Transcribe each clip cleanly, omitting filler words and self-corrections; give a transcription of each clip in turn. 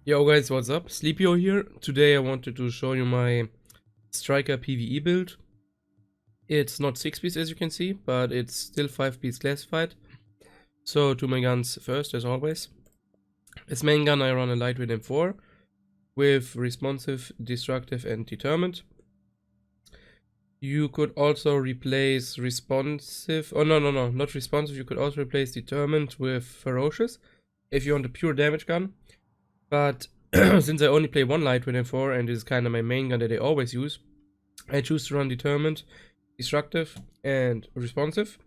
Yo guys, what's up? Sleepio here. Today I wanted to show you my Striker PvE build. It's not 6-piece as you can see, but it's still 5-piece classified. So to my guns first, as always. As main gun I run a lightweight M4 with responsive, destructive and determined. You could also replace responsive, not responsive, you could also replace determined with ferocious if you want a pure damage gun. But since I only play one lightweight M4 and is kind of my main gun that I always use, I choose to run determined, destructive and responsive.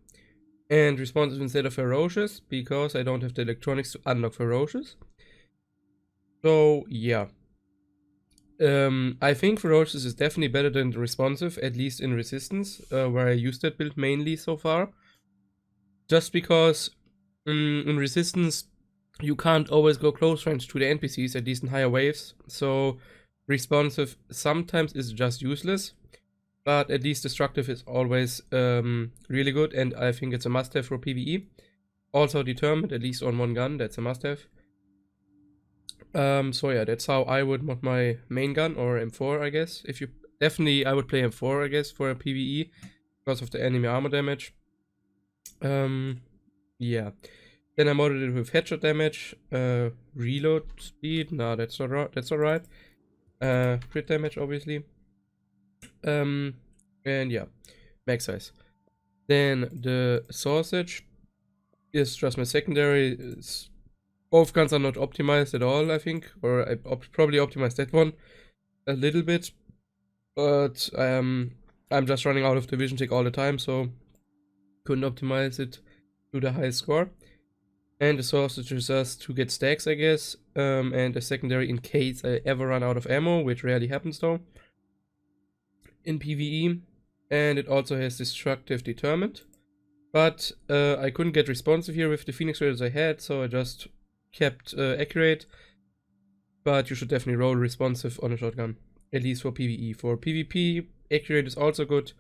And responsive instead of ferocious because I don't have the electronics to unlock ferocious. So yeah. I think ferocious is definitely better than responsive, at least in resistance, where I used that build mainly so far. Just because in resistance you can't always go close range to the NPCs, at least in higher waves, so responsive sometimes is just useless, but at least destructive is always really good, and I think it's a must-have for PvE. Also determined, at least on one gun, that's a must-have. So yeah, that's how I would mod my main gun, or M4 I guess. If you definitely, I would play M4 I guess for a PvE, because of the enemy armor damage. Yeah. Then I modded it with headshot damage, reload speed, no that's not right, crit damage obviously, and yeah, max size. Then the sausage is just my secondary. Both guns are not optimized at all, I think, or I probably optimized that one a little bit, but I'm just running out of the vision tick all the time, so couldn't optimize it to the highest score. And the sausage is just to get stacks, I guess, and a secondary in case I ever run out of ammo, which rarely happens though in PvE. And it also has destructive determined, but I couldn't get responsive here with the Phoenix Raiders I had, so I just kept accurate. But you should definitely roll responsive on a shotgun, at least for PvE. For PvP, accurate is also good,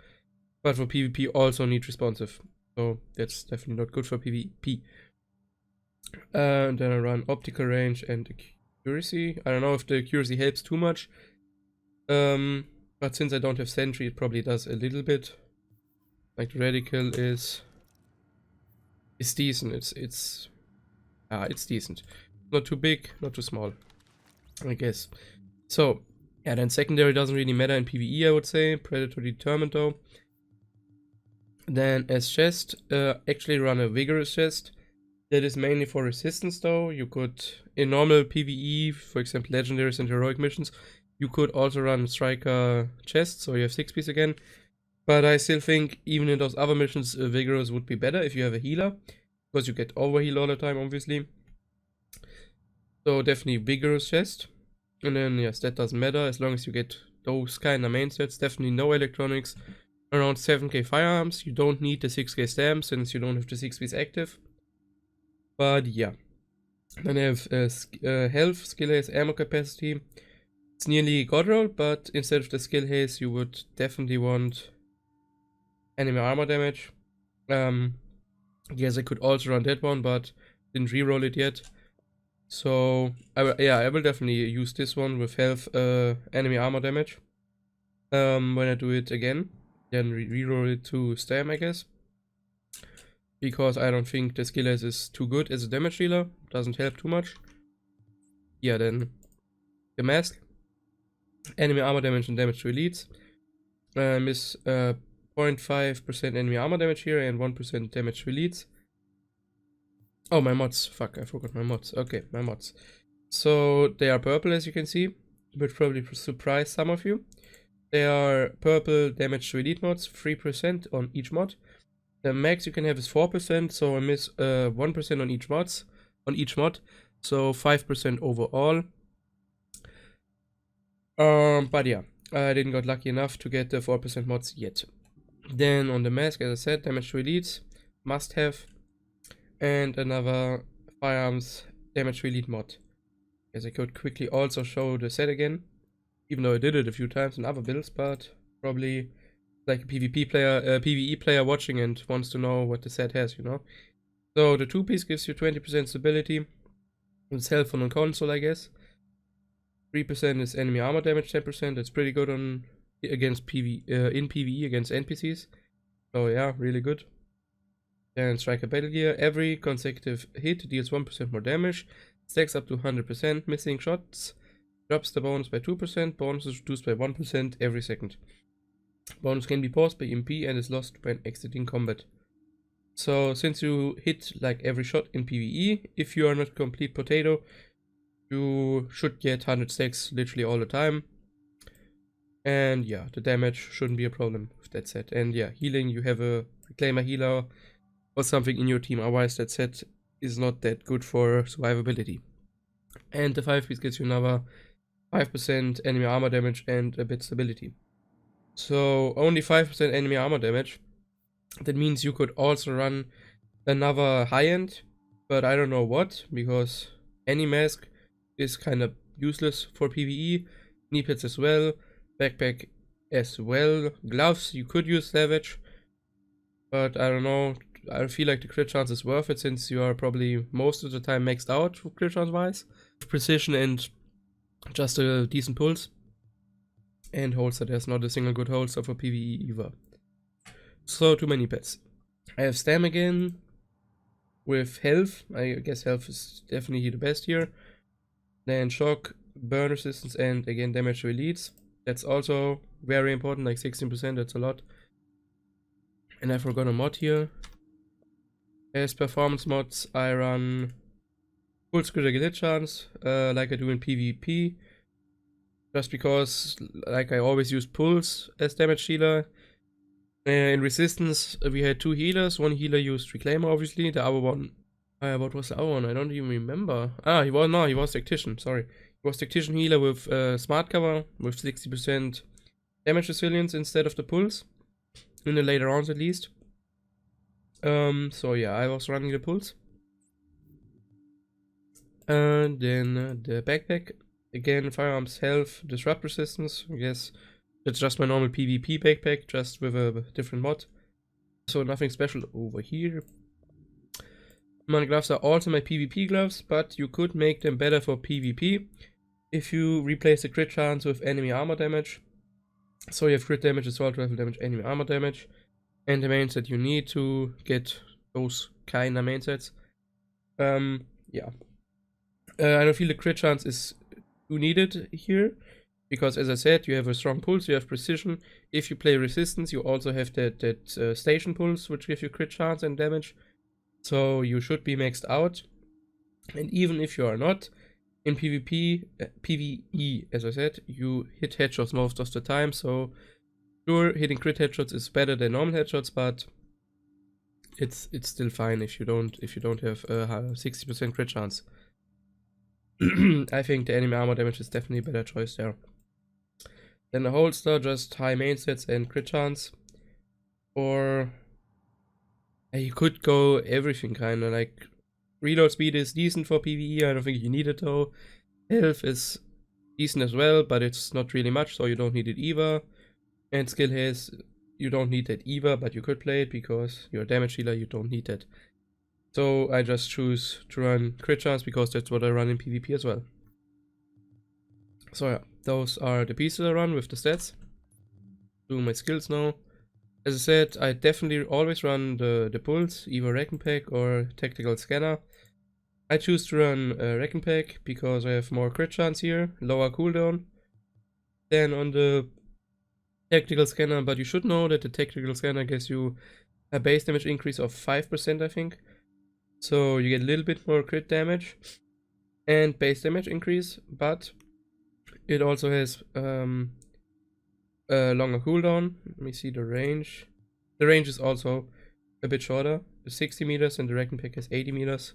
but for PvP also need responsive, so that's definitely not good for PvP. And then I run optical range and accuracy. I don't know if the accuracy helps too much, but since I don't have sentry, it probably does a little bit. Like the radical is decent. It's decent. Not too big, not too small, I guess. So yeah, then secondary doesn't really matter in PvE, I would say. Predator determined though. Then as chest, actually run a vigorous chest. That is mainly for resistance though. You could, in normal PvE, for example legendaries and heroic missions, you could also run striker chest, so you have 6-piece again. But I still think even in those other missions, vigorous would be better if you have a healer, because you get overheal all the time obviously. So definitely vigorous chest. And then yes, that doesn't matter as long as you get those kind of main stats. Definitely no electronics, around 7k firearms. You don't need the 6k stamp since you don't have the 6-piece active. But yeah, then I have health, skill haze, ammo capacity. It's nearly god roll, but instead of the skill haze, you would definitely want enemy armor damage. Yes, I could also run that one, but didn't re-roll it yet. So I will definitely use this one with health, enemy armor damage. When I do it again, then re-roll it to stam, I guess. Because I don't think the skill is too good as a damage dealer, doesn't help too much. Yeah, then the mask, enemy armor damage and damage to elites. Miss 0.5% enemy armor damage here and 1% damage to elites. Oh, my mods, fuck, I forgot my mods. Okay, my mods. So they are purple as you can see, which probably surprise some of you. They are purple damage to elite mods, 3% on each mod. The max you can have is 4%, so I miss 1% on each mod, so 5% overall. But yeah, I didn't got lucky enough to get the 4% mods yet. Then on the mask, as I said, damage to elites, must have, and another firearms damage to elite mod. As I could quickly also show the set again, even though I did it a few times in other builds, but probably like a PvP player, PvE player watching and wants to know what the set has, you know. So the 2-piece gives you 20% stability. It's helpful on console, I guess. 3% is enemy armor damage, 10%. That's pretty good on against in PvE against NPCs. So yeah, really good. Then Striker Battle Gear. Every consecutive hit deals 1% more damage. Stacks up to 100%. Missing shots. Drops the bonus by 2%. Bonus is reduced by 1% every second. Bonus can be paused by MP and is lost when exiting combat. So since you hit like every shot in PvE, if you are not complete potato, you should get 100 stacks literally all the time. And yeah, the damage shouldn't be a problem with that set. And yeah, healing, you have a Reclaimer healer or something in your team, otherwise that set is not that good for survivability. And the 5-piece gets you another 5% enemy armor damage and a bit stability. So only 5% enemy armor damage. That means you could also run another high-end, but I don't know what, because any mask is kind of useless for PvE. Knee pads as well, backpack as well. Gloves, you could use Savage, but I don't know. I feel like the crit chance is worth it since you are probably most of the time maxed out for crit chance wise. Precision and just a decent pulse. And holster, there's not a single good holster for PvE either. So too many pets. I have Stam again with health. I guess health is definitely the best here. Then shock, burn resistance, and again damage to elites. That's also very important, like 16%, that's a lot. And I forgot a mod here. As performance mods, I run full critical hit chance, like I do in PvP. Just because, like I always use pulse as damage healer. In resistance, we had 2 healers. One healer used Reclaimer, obviously. The other one, what was the other one? I don't even remember. He was Tactician, sorry. He was Tactician healer with Smart Cover, with 60% damage resilience instead of the pulse. In the later rounds at least. So yeah, I was running the pulse. And then the backpack. Again, firearms, health, disrupt resistance. I guess it's just my normal PvP backpack, just with a different mod. So nothing special over here. My gloves are also my PvP gloves, but you could make them better for PvP if you replace the crit chance with enemy armor damage. So you have crit damage, assault rifle damage, enemy armor damage. And the main set you need to get those kind of main sets. Yeah. I don't feel the crit chance is too needed here. Because as I said, you have a strong pulse, you have precision. If you play resistance, you also have that station pulse, which gives you crit chance and damage. So you should be maxed out. And even if you are not, in PvP, PvE, as I said, you hit headshots most of the time. So sure, hitting crit headshots is better than normal headshots, but it's still fine if you don't have a 60% crit chance. I think the enemy armor damage is definitely a better choice there. Then the holster, just high main sets and crit chance. Or you could go everything kinda, like reload speed is decent for PvE, I don't think you need it though. Health is decent as well, but it's not really much, so you don't need it either. And skill has, you don't need that either, but you could play it because you're a damage healer, you don't need that. So I just choose to run crit chance because that's what I run in PvP as well. So yeah, those are the pieces I run with the stats. Do my skills now. As I said, I definitely always run the pulse, either Reckon Pack or Tactical Scanner. I choose to run Reckon Pack because I have more crit chance here, lower cooldown than on the Tactical Scanner, but you should know that the Tactical Scanner gives you a base damage increase of 5%, I think. So you get a little bit more crit damage and base damage increase, but it also has a longer cooldown. Let me see the range. The range is also a bit shorter, 60 meters, and the Reckon Pack has 80 meters.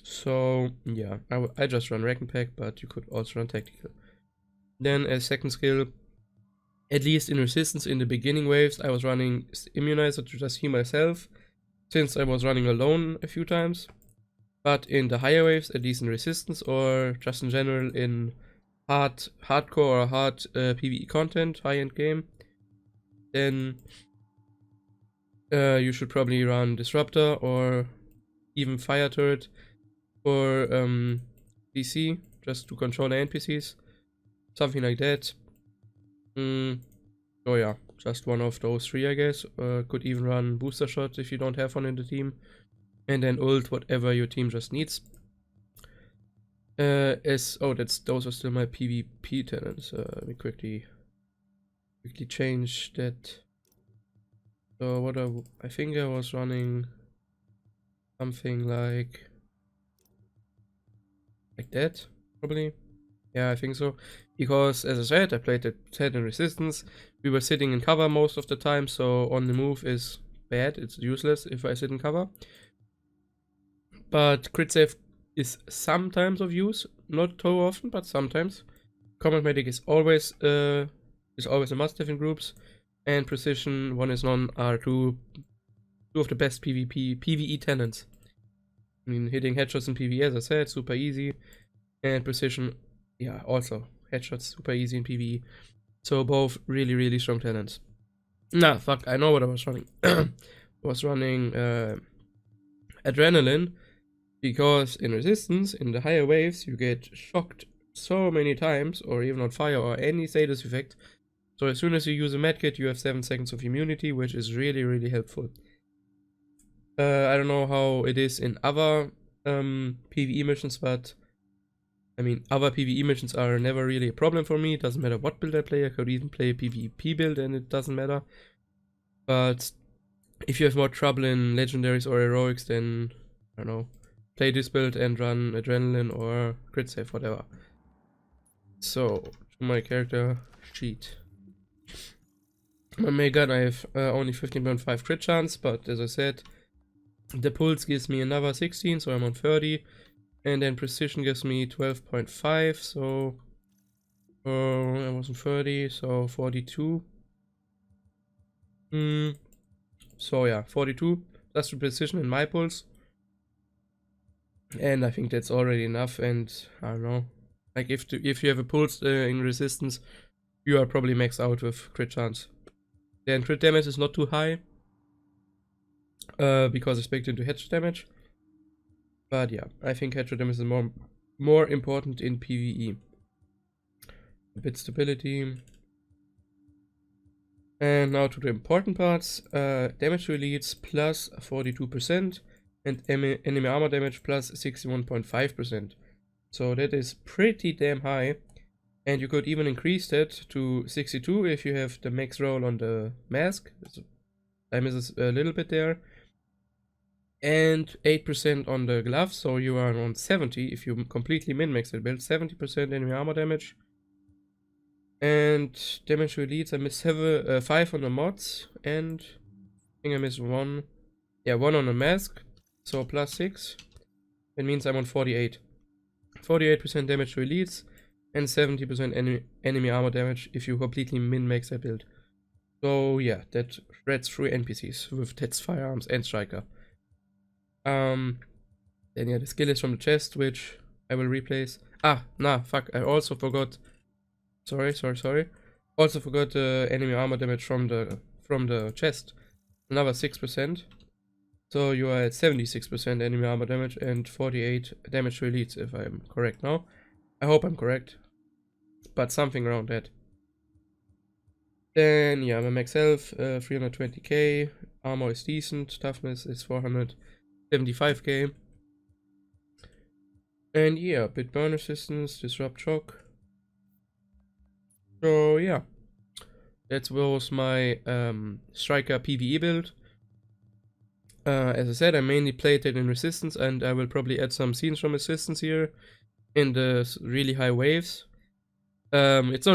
So yeah, I just run Reckon Pack, but you could also run Tactical. Then as second skill, at least in resistance in the beginning waves, I was running Immunizer to just heal myself, since I was running alone a few times. But in the higher waves, at least in resistance or just in general in hardcore or hard PvE content, high-end game, then you should probably run Disruptor or even Fire Turret for DC, just to control the NPCs. something like that. Oh yeah, just one of those three, I guess. Could even run booster shots if you don't have one in the team, and then ult whatever your team just needs. Those are still my PvP talents. Let me quickly change that. So what I think I was running something like that, probably. Yeah, I think so. Because as I said, I played the Ted in Resistance. We were sitting in cover most of the time, so on the move is bad. It's useless if I sit in cover. But crit save is sometimes of use, not too often, but sometimes. Combat medic is always a must-have in groups, and precision, one is none, are two of the best PvE talents. I mean, hitting headshots in PvE, as I said, super easy, and precision, yeah, also headshots super easy in PvE. So both really strong talents. Nah, fuck, I know what I was running. I was running Adrenaline, because in Resistance, in the higher waves, you get shocked so many times, or even on fire, or any status effect. So as soon as you use a medkit, you have 7 seconds of immunity, which is really helpful. I don't know how it is in other PvE missions, but I mean, other PvE missions are never really a problem for me. It doesn't matter what build I play. I could even play a PvP build and it doesn't matter. But if you have more trouble in legendaries or heroics, then I don't know, play this build and run Adrenaline or crit save, whatever. So, to my character sheet. My main gun, I have only 15.5 crit chance, but as I said, the pulse gives me another 16, so I'm on 30. And then precision gives me 12.5, so I was on 30, so 42. So yeah, 42. That's the precision in my pulse. And I think that's already enough, and I don't know. Like if you have a pulse in Resistance, you are probably maxed out with crit chance. Then crit damage is not too high, because it's baked into headshot damage. But yeah, I think headshot damage is more important in PvE. A bit stability. And now to the important parts. Damage to elites plus 42%, and enemy armor damage plus 61.5%. So that is pretty damn high. And you could even increase that to 62 if you have the max roll on the mask. I miss a little bit there. And 8% on the gloves, so you are on 70 if you completely min-max the build. 70% enemy armor damage. And damage to elites, I miss 5 on the mods, and I think I miss 1. Yeah, 1 on the mask, so plus 6. That means I'm on 48. 48% damage to elites, and 70% enemy armor damage if you completely min-max that build. So yeah, that shreds through NPCs with Ted's firearms and striker. Then yeah, the skill is from the chest, which I will replace. Fuck, I also forgot. Sorry. Also forgot the enemy armor damage from the chest. Another 6%. So you are at 76% enemy armor damage and 48 damage to elites, if I'm correct now. I hope I'm correct. But something around that. Then yeah, my max health, 320k. Armor is decent. Toughness is 475k. And yeah, bit burn resistance, disrupt shock. So yeah, that was my striker PvE build. As I said, I mainly played it in Resistance, and I will probably add some scenes from Resistance here in the really high waves. It's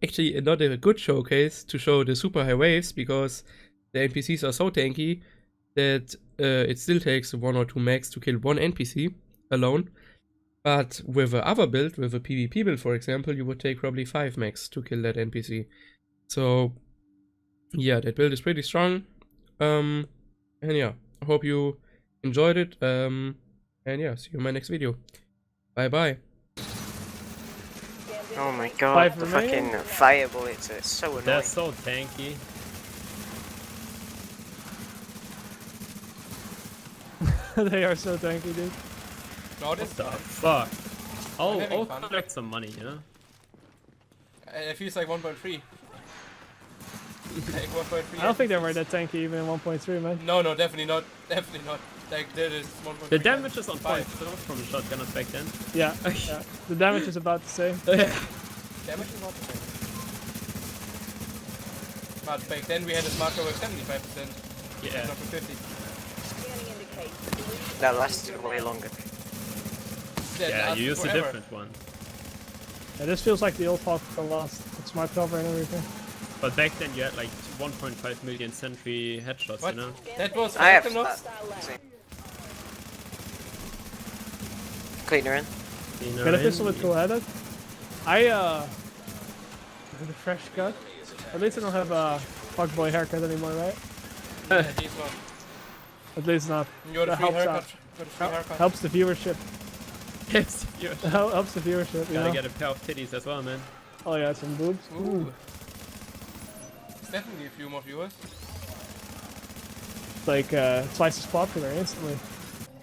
actually not a good showcase to show the super high waves, because the NPCs are so tanky that it still takes 1 or 2 max to kill one NPC alone. But with a other build, with a PvP build for example, you would take probably 5 max to kill that NPC. So yeah, that build is pretty strong. And yeah, I hope you enjoyed it. And yeah, see you in my next video. Bye bye. Oh my god, the fucking fire bullets are so annoying. They're so tanky. They are so tanky, dude. What the fuck? I'll collect some money, you know? It feels like 1.3. Like 1.3. I don't think they were that tanky even in 1.3, man. No, definitely not. Definitely not. Like that is 1.3. The damage is on point Five. so from the shotgunners back then. Yeah, yeah. The damage is about the same. Damage is not the same. But back then we had a smart cover of 75%. Yeah. Not for 50. That lasted way longer. Yeah, you used a forever. different one. Yeah, this feels like the old Hawk lost. With smart cover and everything. But back then you had like 1.5 million sentry headshots, What? you know? That was I have Equinox? that. Cleaner in. Get a pistol with cool headed. With a fresh cut. At least I don't have a fuckboy haircut anymore, right? Yeah, he's not. At least not. You're the That free helps haircut. out. You're the free haircut. Helps the viewership. Yes, you Helps the viewership, you gotta know? get a pair of titties as well, man. Oh yeah, some boobs. Ooh. It's definitely a few more viewers. Like twice as popular instantly.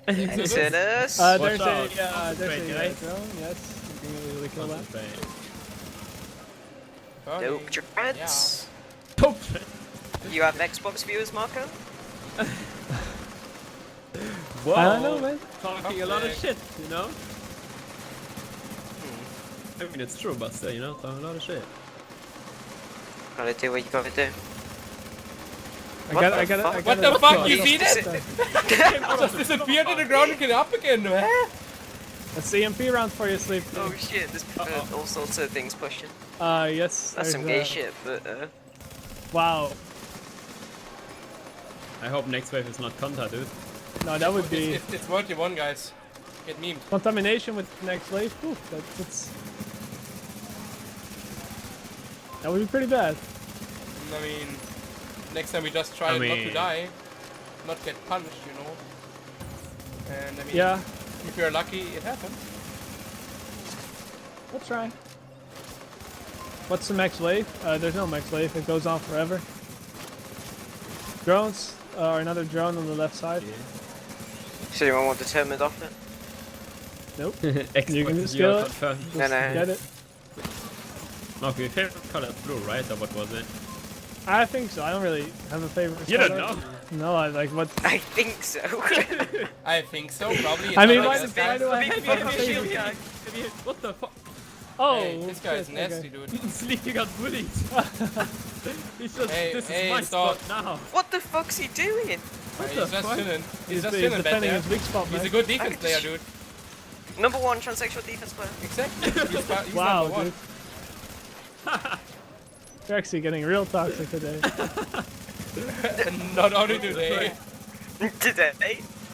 Exodus. There's Watch a out. there's Concentrate, a guys. drone. Yes, you can really kill that. Concentrate. Dope dreads. Dope. You have Xbox viewers, Marco? Whoa. I don't know, man. Talking a lot of shit, you know? I mean, it's true, but still, you know, talking a lot of shit. Gotta do what you gotta do. I got it. What the fuck? You see that? Just disappeared to the ground and get up again, man. That's the EMP round for you, Sleep. Oh shit, there's all sorts of things pushing. Yes. That's some there's, gay shit, but Wow. I hope next wave is not Conta, dude. No, that would be It's worth you one, guys. Get memed. contamination with next wave. Ooh, that would be pretty bad. I mean, next time we just try not to die, not get punished, you know. And I mean, Yeah, if you're lucky, it happens. we'll try. What's the max wave? There's no max wave. It goes on forever. Drones, or another drone on the left side. so anyone want determined off it? Nope. Xbox You can just viewer kill it. confirmed. No, no. Get it? Marco, your favorite color is blue, right? Or what was it? I think so. I don't really have a favorite. You don't color. know? No, I like what. I think so. I think so, probably. I mean, it's why not does like why do I have a favorite? What the fuck? Oh, Hey, this guy is shit, nasty, okay. dude. Sleepy got bullied. He's just, Hey, this hey, is my stop. spot now. What the fuck's he doing? What He's the just fuck? chilling. He's just He's chilling back defending there. his weak spot, He's man. a good defense player, dude. Number one transsexual defense player. Exactly. He's Wow, number one. dude. You're actually getting real toxic today. Not only today. Today.